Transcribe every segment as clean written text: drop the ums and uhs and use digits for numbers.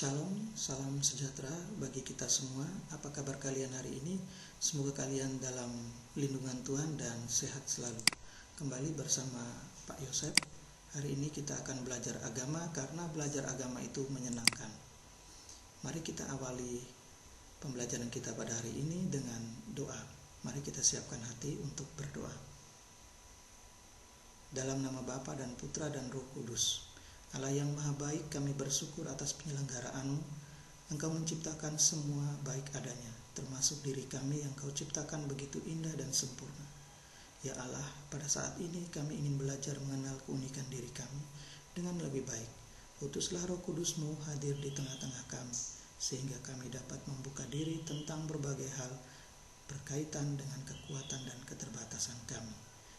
Shalom, salam sejahtera bagi kita semua. Apa kabar kalian hari ini? Semoga kalian dalam lindungan Tuhan dan sehat selalu. Kembali bersama Pak Yosef. Hari ini kita akan belajar agama karena belajar agama itu menyenangkan. Mari kita awali pembelajaran kita pada hari ini dengan doa. Mari kita siapkan hati untuk berdoa. Dalam nama Bapa dan Putra dan Roh Kudus. Allah yang maha baik, kami bersyukur atas penyelenggaraan-Mu. Engkau menciptakan semua baik adanya, termasuk diri kami yang Kau ciptakan begitu indah dan sempurna. Ya Allah, pada saat ini kami ingin belajar mengenal keunikan diri kami dengan lebih baik. Utuslah Roh Kudus-Mu hadir di tengah-tengah kami, sehingga kami dapat membuka diri tentang berbagai hal berkaitan dengan kekuatan dan keterbatasan kami.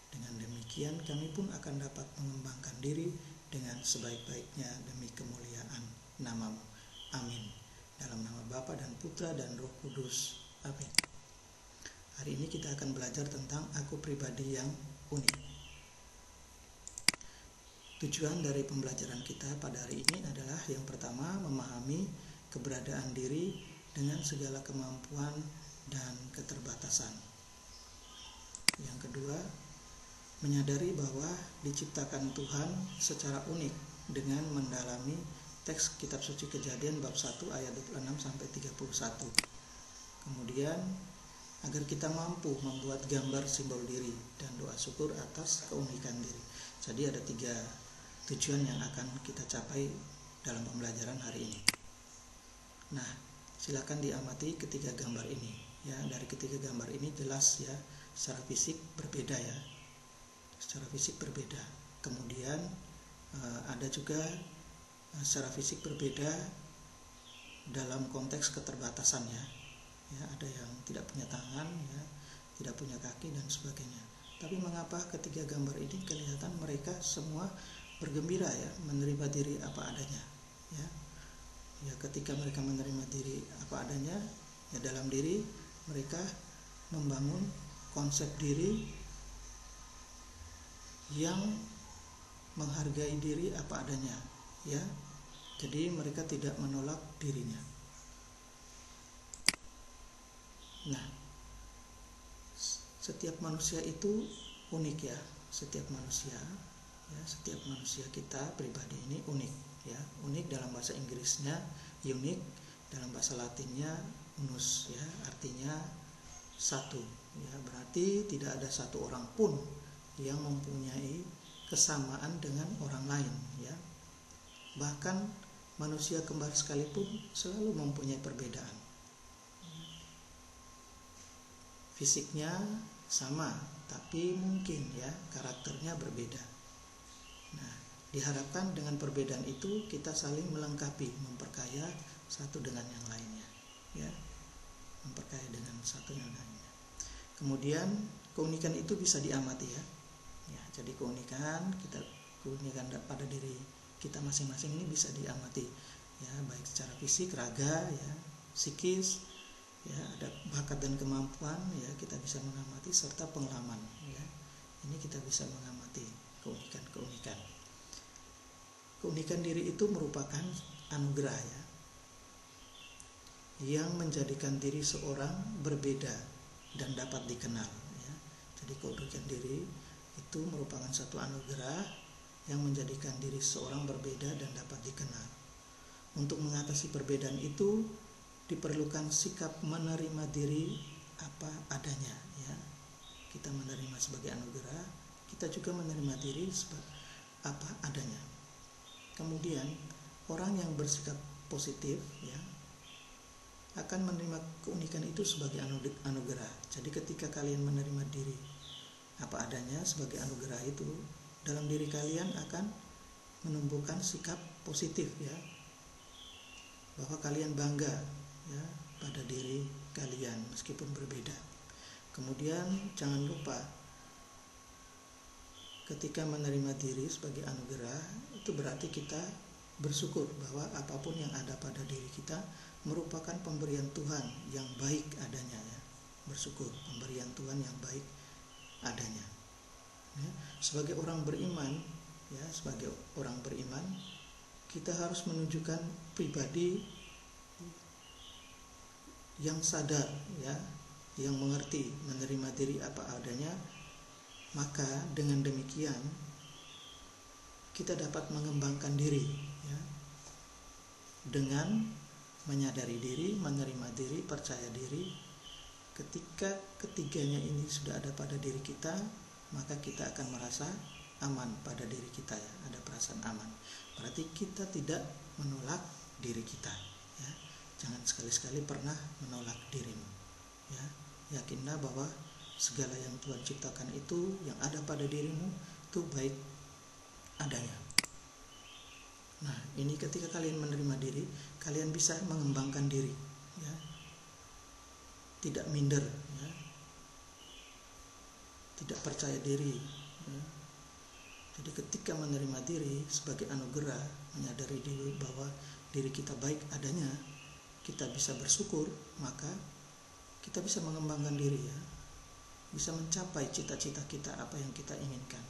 Dengan demikian kami pun akan dapat mengembangkan diri dengan sebaik-baiknya demi kemuliaan nama-Mu. Amin. Dalam nama Bapa dan Putra dan Roh Kudus. Amin. Hari ini kita akan belajar tentang aku pribadi yang unik. Tujuan dari pembelajaran kita pada hari ini adalah yang pertama, memahami keberadaan diri dengan segala kemampuan dan keterbatasan. Yang kedua, menyadari bahwa diciptakan Tuhan secara unik dengan mendalami teks kitab suci Kejadian bab 1 ayat 26 sampai 31. Kemudian agar kita mampu membuat gambar simbol diri dan doa syukur atas keunikan diri. Jadi ada 3 tujuan yang akan kita capai dalam pembelajaran hari ini. Nah, silakan diamati ketiga gambar ini. Ya, dari ketiga gambar ini jelas ya, secara fisik berbeda ya. Secara fisik berbeda. Kemudian ada juga secara fisik berbeda dalam konteks keterbatasannya. Ya, ada yang tidak punya tangan, ya, tidak punya kaki dan sebagainya. Tapi mengapa ketiga gambar ini kelihatan mereka semua bergembira ya, menerima diri apa adanya. Ya, ya ketika mereka menerima diri apa adanya, ya dalam diri mereka membangun konsep diri yang menghargai diri apa adanya, ya. Jadi mereka tidak menolak dirinya. Nah, setiap manusia itu unik ya. Setiap manusia kita pribadi ini unik, ya. Unik dalam bahasa Inggrisnya unique, dalam bahasa Latinnya unus, ya. Artinya satu, ya. Berarti tidak ada satu orang pun yang mempunyai kesamaan dengan orang lain, ya. Bahkan manusia kembar sekalipun selalu mempunyai perbedaan. Fisiknya sama, tapi mungkin ya karakternya berbeda. Nah, diharapkan dengan perbedaan itu kita saling melengkapi, memperkaya satu dengan yang lainnya, ya. Memperkaya dengan satu dengan lainnya. Kemudian keunikan itu bisa diamati ya. Ya, jadi keunikan pada diri kita masing-masing ini bisa diamati ya, baik secara fisik, raga, ya, psikis, ya, ada bakat dan kemampuan ya, kita bisa mengamati serta pengalaman ya. Ini kita bisa mengamati keunikan. Keunikan diri itu merupakan anugerah ya, yang menjadikan diri seorang berbeda dan dapat dikenal ya. Jadi keunikan diri itu merupakan satu anugerah yang menjadikan diri seorang berbeda dan dapat dikenal. Untuk mengatasi perbedaan itu diperlukan sikap menerima diri apa adanya ya. Kita menerima sebagai anugerah, kita juga menerima diri sebagai apa adanya. Kemudian orang yang bersikap positif ya akan menerima keunikan itu sebagai anugerah. Jadi ketika kalian menerima diri apa adanya sebagai anugerah itu, dalam diri kalian akan menumbuhkan sikap positif ya, bahwa kalian bangga ya pada diri kalian meskipun berbeda. Kemudian jangan lupa ketika menerima diri sebagai anugerah itu berarti kita bersyukur bahwa apapun yang ada pada diri kita merupakan pemberian Tuhan yang baik adanya ya. Bersyukur pemberian Tuhan yang baik adanya. Ya, sebagai orang beriman, kita harus menunjukkan pribadi yang sadar, ya, yang mengerti, menerima diri apa adanya. Maka dengan demikian kita dapat mengembangkan diri, ya, dengan menyadari diri, menerima diri, percaya diri. Ketika ketiganya ini sudah ada pada diri kita, maka kita akan merasa aman pada diri kita, ya, ada perasaan aman. Berarti kita tidak menolak diri kita, ya. Jangan sekali-sekali pernah menolak dirimu, ya. Yakinlah bahwa segala yang Tuhan ciptakan itu, yang ada pada dirimu itu baik adanya. Nah, ini ketika kalian menerima diri, kalian bisa mengembangkan diri, ya. Tidak minder, ya. Tidak percaya diri, ya. Jadi ketika menerima diri sebagai anugerah, menyadari diri bahwa diri kita baik adanya, kita bisa bersyukur, maka kita bisa mengembangkan diri, ya. Bisa mencapai cita-cita kita, apa yang kita inginkan.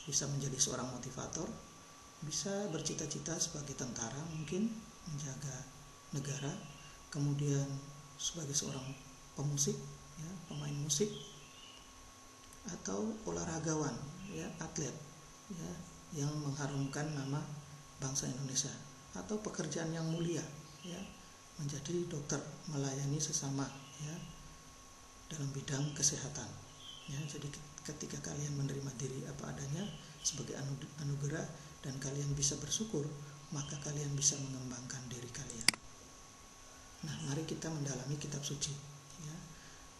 Bisa menjadi seorang motivator, bisa bercita-cita sebagai tentara, mungkin menjaga negara, kemudian sebagai seorang pemusik, ya, pemain musik, atau olahragawan, ya, atlet, ya, yang mengharumkan nama bangsa Indonesia, atau pekerjaan yang mulia, ya, menjadi dokter, melayani sesama, ya, dalam bidang kesehatan, ya. Jadi ketika kalian menerima diri apa adanya sebagai anugerah dan kalian bisa bersyukur, maka kalian bisa mengembangkan diri kalian. Nah, mari kita mendalami kitab suci, ya.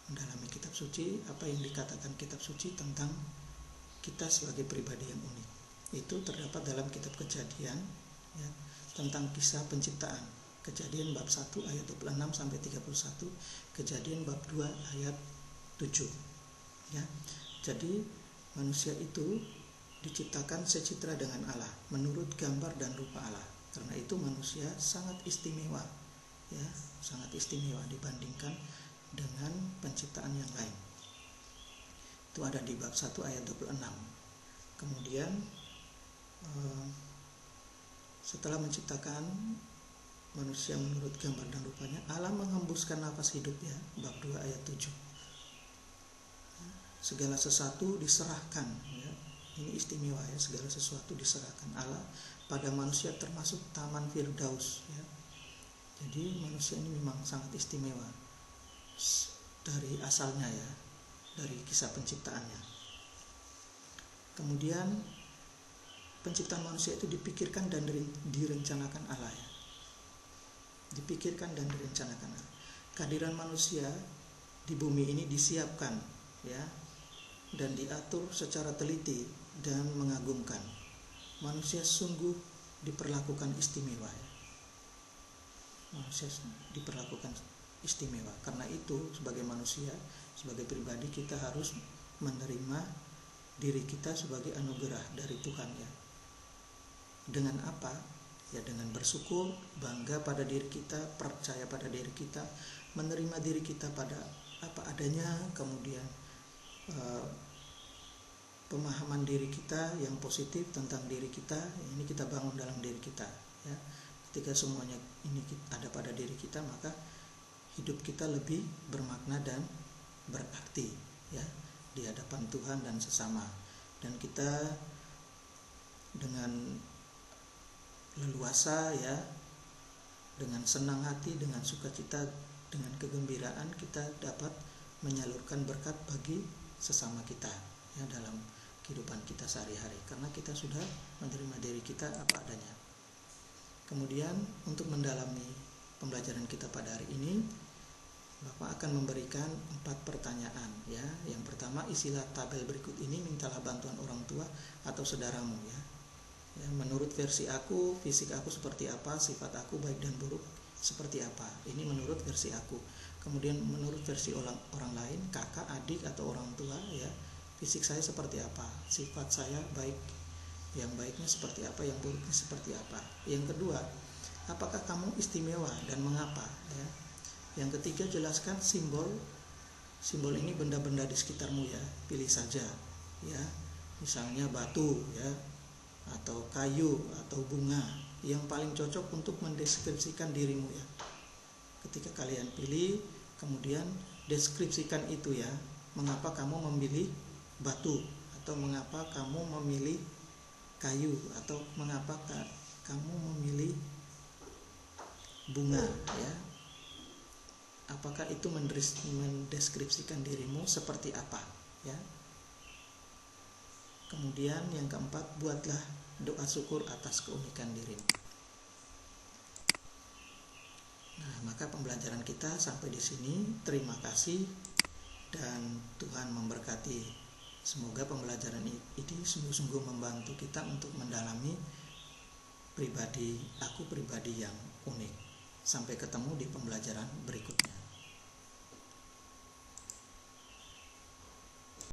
Mendalami kitab suci, apa yang dikatakan kitab suci tentang kita sebagai pribadi yang unik. Itu terdapat dalam kitab Kejadian, ya, tentang kisah penciptaan. Kejadian bab 1 ayat 26 sampai 31, Kejadian bab 2 ayat 7. Ya. Jadi manusia itu diciptakan secitra dengan Allah, menurut gambar dan rupa Allah. Karena itu manusia sangat istimewa, ya, sangat istimewa dibandingkan dengan penciptaan yang lain. Itu ada di bab 1 ayat 26. Kemudian setelah menciptakan manusia menurut gambar dan rupanya, Allah menghembuskan nafas hidup, ya, bab 2 ayat 7. Segala sesuatu diserahkan, ya. Ini istimewa, ya, segala sesuatu diserahkan Allah pada manusia, termasuk taman Firdaus, ya. Jadi manusia ini memang sangat istimewa dari asalnya, ya, dari kisah penciptaannya. Kemudian penciptaan manusia itu dipikirkan dan direncanakan Allah, ya. Dipikirkan dan direncanakan Allah. Kehadiran manusia di bumi ini disiapkan, ya, dan diatur secara teliti dan mengagumkan. Manusia sungguh diperlakukan istimewa, ya. Manusia diperlakukan istimewa. Karena itu sebagai manusia, sebagai pribadi, kita harus menerima diri kita sebagai anugerah dari Tuhan, ya. Dengan apa? Ya, dengan bersyukur, bangga pada diri kita, percaya pada diri kita, menerima diri kita pada apa adanya, kemudian pemahaman diri kita yang positif tentang diri kita, ini kita bangun dalam diri kita, ya. Ketika semuanya ini ada pada diri kita, maka hidup kita lebih bermakna dan berarti, ya, di hadapan Tuhan dan sesama. Dan kita dengan leluasa, ya, dengan senang hati, dengan sukacita, dengan kegembiraan, kita dapat menyalurkan berkat bagi sesama kita, ya, dalam kehidupan kita sehari-hari, karena kita sudah menerima diri kita apa adanya. Kemudian untuk mendalami pembelajaran kita pada hari ini, Bapak akan memberikan 4 pertanyaan, ya. Yang pertama, isilah tabel berikut ini, mintalah bantuan orang tua atau saudaramu, ya. Ya, menurut versi aku, fisik aku seperti apa, sifat aku baik dan buruk seperti apa. Ini menurut versi aku. Kemudian menurut versi orang lain, kakak, adik atau orang tua, ya, fisik saya seperti apa, sifat saya baik, yang baiknya seperti apa, yang buruknya seperti apa. Yang kedua, apakah kamu istimewa dan mengapa, ya. Yang ketiga, jelaskan simbol ini benda-benda di sekitarmu, ya. Pilih saja, ya. Misalnya batu, ya, atau kayu atau bunga, yang paling cocok untuk mendeskripsikan dirimu ya. Ketika kalian pilih, kemudian deskripsikan itu ya. Mengapa kamu memilih batu, atau mengapa kamu memilih kayu, atau mengapa kamu memilih bunga ya. Apakah itu mendeskripsikan dirimu seperti apa ya. Kemudian yang keempat, buatlah doa syukur atas keunikan dirimu. Nah, maka pembelajaran kita sampai di sini. Terima kasih dan Tuhan memberkati. Semoga pembelajaran ini sungguh-sungguh membantu kita untuk mendalami pribadi yang unik. Sampai ketemu di pembelajaran berikutnya.